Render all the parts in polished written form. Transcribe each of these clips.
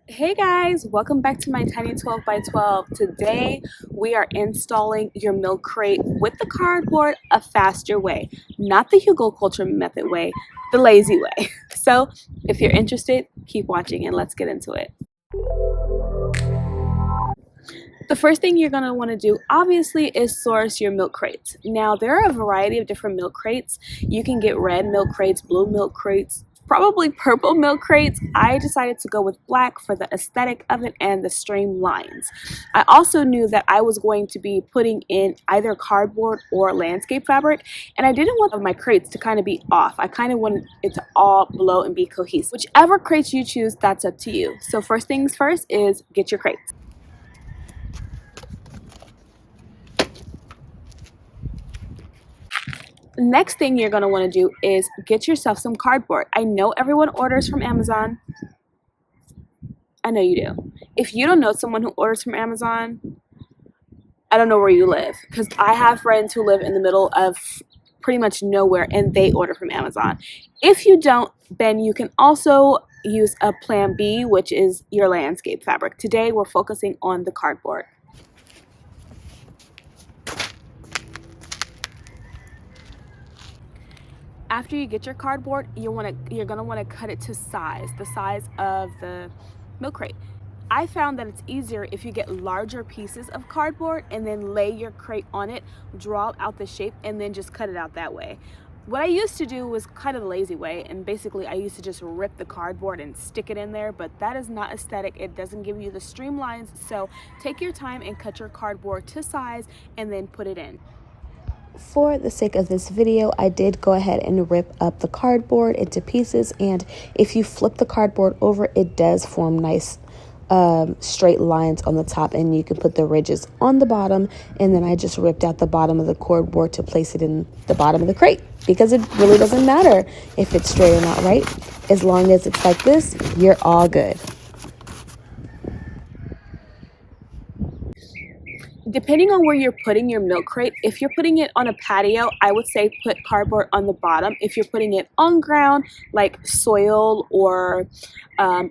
Hey guys, welcome back to my tiny 12 by 12. Today we are installing your milk crate with the cardboard a faster way, not the Hugo Culture method way, the lazy way. So if you're interested, keep watching and let's get into it. The first thing you're going to want to do obviously is source your milk crates. Now there are a variety of different milk crates. You can get red milk crates, blue milk crates, probably purple milk crates. I decided to go with black for the aesthetic of it and the streamlines. I also knew that I was going to be putting in either cardboard or landscape fabric, and I didn't want my crates to kind of be off. I kind of wanted it to all blow and be cohesive. Whichever crates you choose, that's up to you. So first things first is get your crates. Next thing you're going to want to do is get yourself some cardboard. I know everyone orders from Amazon. I know you do. If you don't know someone who orders from Amazon, I don't know where you live, because I have friends who live in the middle of pretty much nowhere and they order from Amazon. If you don't, then you can also use a plan B, which is your landscape fabric. Today we're focusing on the cardboard. After you get your cardboard, you're gonna want to cut it to the size of the milk crate. I found that it's easier if you get larger pieces of cardboard and then lay your crate on it, draw out the shape, and then just cut it out that way. What I used to do was kind of the lazy way, and basically I used to just rip the cardboard and stick it in there, but that is not aesthetic. It doesn't give you the streamlines, so take your time and cut your cardboard to size and then put it in. For the sake of this video, I did go ahead and rip up the cardboard into pieces, and if you flip the cardboard over, it does form nice straight lines on the top, and you can put the ridges on the bottom. And then I just ripped out the bottom of the cardboard to place it in the bottom of the crate, because it really doesn't matter if it's straight or not, right? As long as it's like this, you're all good. Depending on where you're putting your milk crate, if you're putting it on a patio, I would say put cardboard on the bottom. If you're putting it on ground, like soil or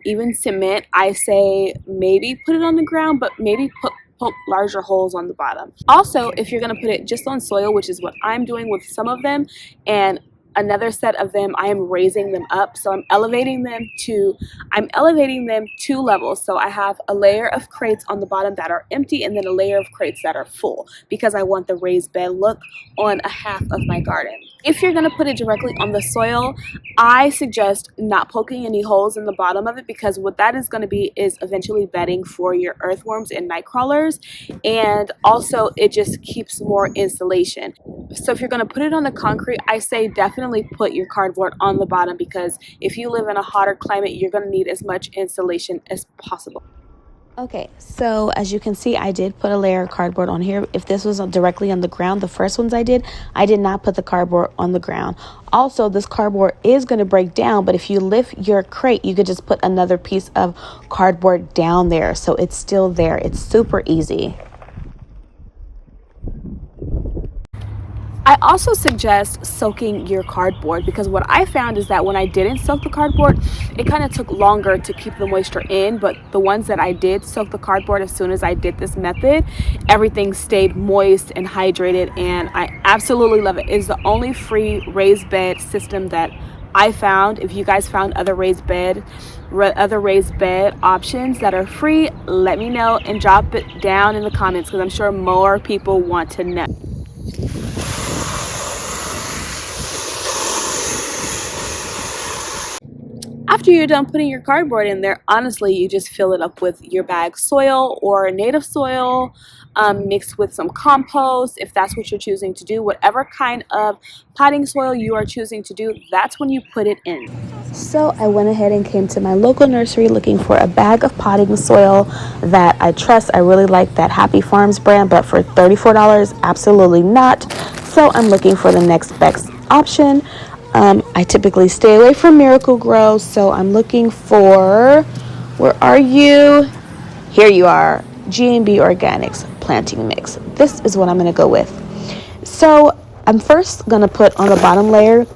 even cement, I say maybe put it on the ground, but maybe poke larger holes on the bottom. Also, if you're going to put it just on soil, which is what I'm doing with some of them, and another set of them, I am raising them up. So I'm elevating them 2 levels. So I have a layer of crates on the bottom that are empty, and then a layer of crates that are full, because I want the raised bed look on a half of my garden. If you're going to put it directly on the soil, I suggest not poking any holes in the bottom of it, because what that is going to be is eventually bedding for your earthworms and night crawlers, and also it just keeps more insulation. So if you're going to put it on the concrete, I say definitely put your cardboard on the bottom, because if you live in a hotter climate, you're going to need as much insulation as possible. Okay, so as you can see, I did put a layer of cardboard on here. If this was directly on the ground, the first ones I did not put the cardboard on the ground. Also, this cardboard is going to break down, but if you lift your crate, you could just put another piece of cardboard down there, so it's still there. It's super easy. I also suggest soaking your cardboard, because what I found is that when I didn't soak the cardboard, it kind of took longer to keep the moisture in, but the ones that I did soak the cardboard as soon as I did this method, everything stayed moist and hydrated, and I absolutely love it. It's the only free raised bed system that I found. If you guys found other raised bed options that are free, let me know and drop it down in the comments, because I'm sure more people want to know. After you're done putting your cardboard in there, honestly, you just fill it up with your bag soil or native soil, mixed with some compost, if that's what you're choosing to do. Whatever kind of potting soil you are choosing to do, that's when you put it in. So I went ahead and came to my local nursery looking for a bag of potting soil that I trust. I really like that Happy Farms brand, but for $34, absolutely not. So I'm looking for the next best option. I typically stay away from Miracle Grow, so I'm looking for, where are you? Here you are, G&B Organics Planting Mix. This is what I'm going to go with. So I'm first going to put on the bottom layer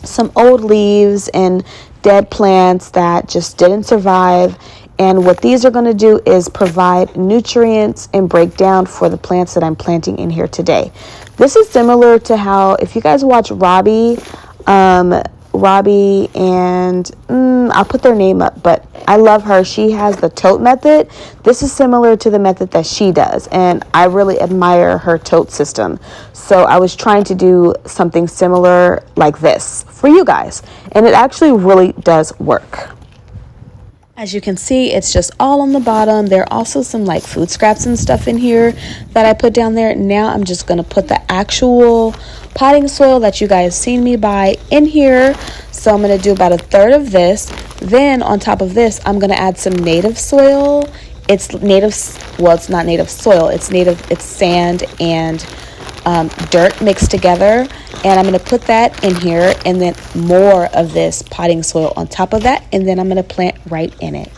some old leaves and dead plants that just didn't survive, And what these are going to do is provide nutrients and break down for the plants that I'm planting in here today. This is similar to how, if you guys watch Robbie and I'll put their name up, but I love her. She has the tote method. This is similar to the method that she does, and I really admire her tote system. So I was trying to do something similar like this for you guys, and it actually really does work. As you can see, it's just all on the bottom. There are also some like food scraps and stuff in here that I put down there. Now I'm just going to put the actual potting soil that you guys seen me buy in here. So I'm going to do about a third of this. Then on top of this, I'm going to add some native soil. It's native, well, it's not native soil. It's sand and dirt mixed together, and I'm going to put that in here, and then more of this potting soil on top of that, and then I'm going to plant right in it.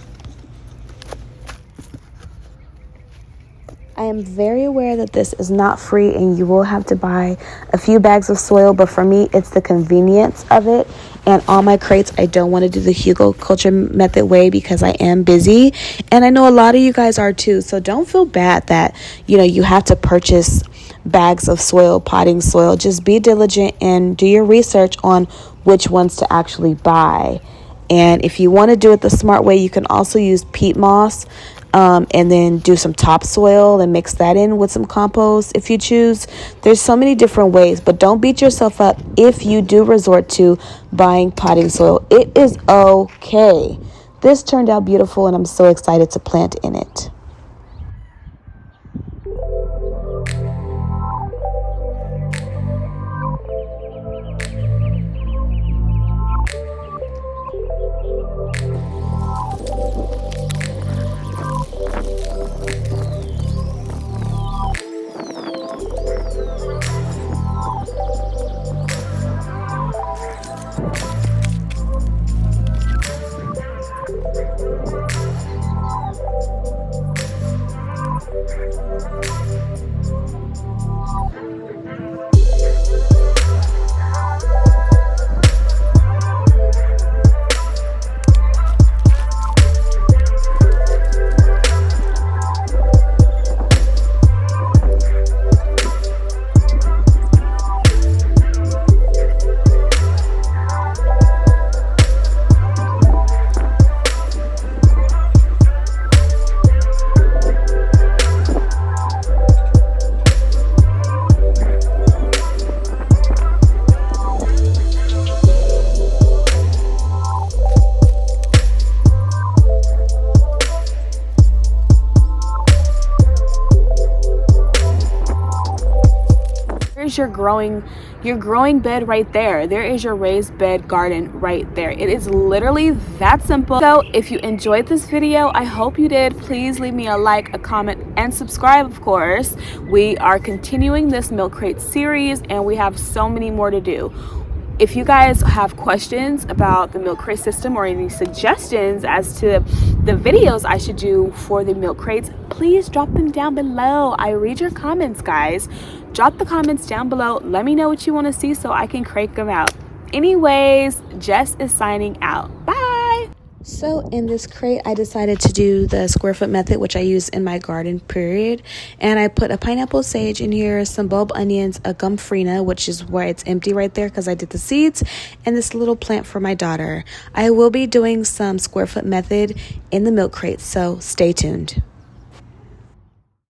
I am very aware that this is not free and you will have to buy a few bags of soil, but for me it's the convenience of it. And all my crates, I don't want to do the Hugo culture method way because I am busy, and I know a lot of you guys are too, so don't feel bad that you have to purchase bags of soil, potting soil. Just be diligent and do your research on which ones to actually buy. And if you want to do it the smart way, you can also use peat moss and then do some topsoil and mix that in with some compost if you choose. There's so many different ways, but don't beat yourself up if you do resort to buying potting soil. It is okay. This turned out beautiful, and I'm so excited to plant in it. There's your growing bed right there. There is your raised bed garden right there. It is literally that simple. So if you enjoyed this video, I hope you did. Please leave me a like, a comment, and subscribe, of course. We are continuing this milk crate series, and we have so many more to do. If you guys have questions about the milk crate system or any suggestions as to the videos I should do for the milk crates, please drop them down below. I read your comments, guys. Drop the comments down below. Let me know what you want to see so I can crank them out. Anyways, Jess is signing out. Bye. So in this crate, I decided to do the square foot method, which I use in my garden period. And I put a pineapple sage in here, some bulb onions, a gomphrena, which is why it's empty right there because I did the seeds, and this little plant for my daughter. I will be doing some square foot method in the milk crate, so stay tuned.